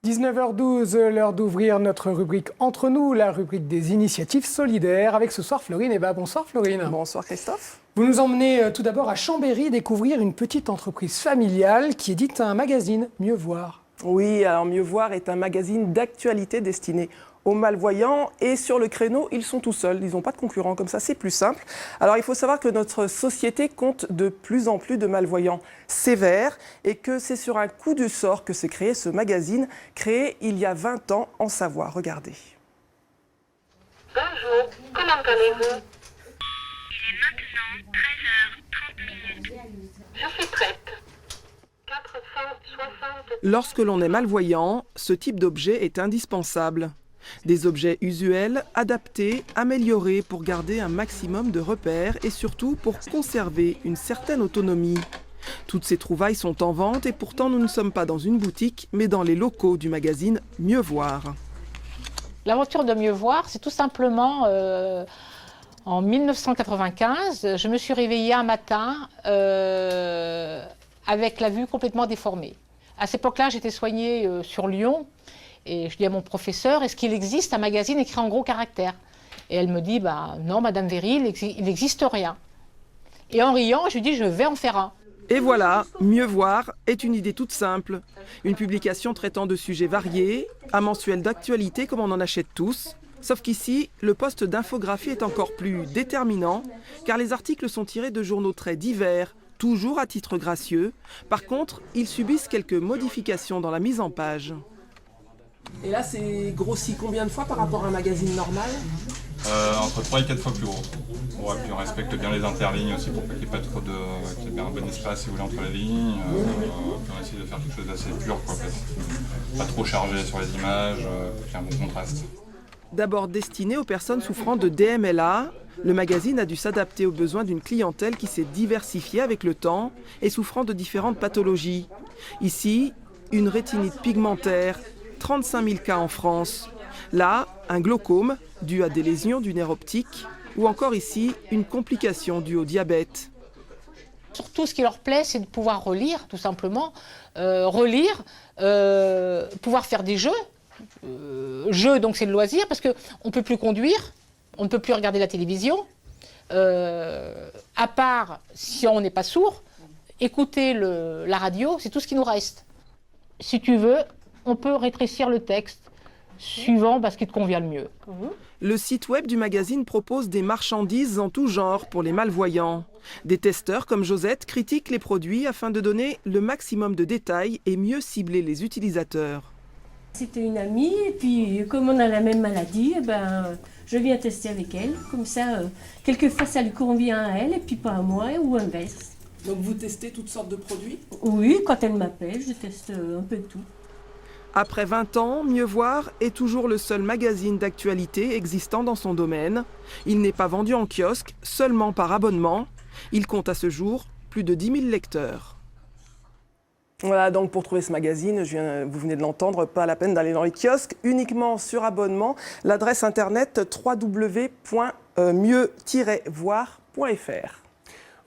19h12, l'heure d'ouvrir notre rubrique Entre nous, la rubrique des initiatives solidaires. Avec ce soir Florine Hébas. Bonsoir Florine. Bonsoir Christophe. Vous nous emmenez tout d'abord à Chambéry découvrir une petite entreprise familiale qui édite un magazine, Mieux Voir. Oui, alors Mieux Voir est un magazine d'actualité destiné aux malvoyants et sur le créneau, ils sont tout seuls, ils n'ont pas de concurrents, comme ça c'est plus simple. Alors il faut savoir que notre société compte de plus en plus de malvoyants sévères et que c'est sur un coup du sort que s'est créé ce magazine, créé il y a 20 ans en Savoie. Regardez. Bonjour, comment allez-vous? Il est maintenant 13h30. Je suis prête. 460. Lorsque l'on est malvoyant, ce type d'objet est indispensable. Des objets usuels, adaptés, améliorés pour garder un maximum de repères et surtout pour conserver une certaine autonomie. Toutes ces trouvailles sont en vente et pourtant nous ne sommes pas dans une boutique mais dans les locaux du magazine Mieux Voir. L'aventure de Mieux Voir, c'est tout simplement en 1995, je me suis réveillée un matin avec la vue complètement déformée. À cette époque-là, j'étais soignée sur Lyon. Et je dis à mon professeur, est-ce qu'il existe un magazine écrit en gros caractères? Et elle me dit, non, Madame Véry, il n'existe rien. Et en riant, je lui dis, je vais en faire un. Et voilà, Mieux Voir est une idée toute simple. Une publication traitant de sujets variés, un mensuel d'actualité comme on en achète tous. Sauf qu'ici, le poste d'infographie est encore plus déterminant, car les articles sont tirés de journaux très divers, toujours à titre gracieux. Par contre, ils subissent quelques modifications dans la mise en page. Et là, c'est grossi combien de fois par rapport à un magazine normal? Entre 3 et 4 fois plus gros. Ouais, puis on respecte bien les interlignes aussi pour qu'il n'y ait pas trop de... qu'il y ait bien un bon espace si vous voulez entre les lignes. Puis on essaie de faire quelque chose d'assez pur, quoi, pas trop chargé sur les images, pour qu'il y ait un bon contraste. D'abord destiné aux personnes souffrant de DMLA, le magazine a dû s'adapter aux besoins d'une clientèle qui s'est diversifiée avec le temps et souffrant de différentes pathologies. Ici, une rétinite pigmentaire, 35 000 cas en France. Là, un glaucome dû à des lésions du nerf optique ou encore ici, une complication due au diabète. Surtout, ce qui leur plaît, c'est de pouvoir relire, tout simplement. Pouvoir faire des jeux. Jeux, donc c'est le loisir, parce qu'on ne peut plus conduire, on ne peut plus regarder la télévision. À part, si on n'est pas sourd, écouter la radio, c'est tout ce qui nous reste. Si tu veux, on peut rétrécir le texte suivant ce qui te convient le mieux. Le site web du magazine propose des marchandises en tout genre pour les malvoyants. Des testeurs comme Josette critiquent les produits afin de donner le maximum de détails et mieux cibler les utilisateurs. C'était une amie et puis comme on a la même maladie, je viens tester avec elle. Comme ça, quelquefois ça lui convient à elle et puis pas à moi ou inverse. Donc vous testez toutes sortes de produits? Oui, quand elle m'appelle, je teste un peu de tout. Après 20 ans, Mieux Voir est toujours le seul magazine d'actualité existant dans son domaine. Il n'est pas vendu en kiosque, seulement par abonnement. Il compte à ce jour plus de 10 000 lecteurs. Voilà, donc pour trouver ce magazine, vous venez de l'entendre, pas la peine d'aller dans les kiosques, uniquement sur abonnement. L'adresse internet www.mieux-voir.fr.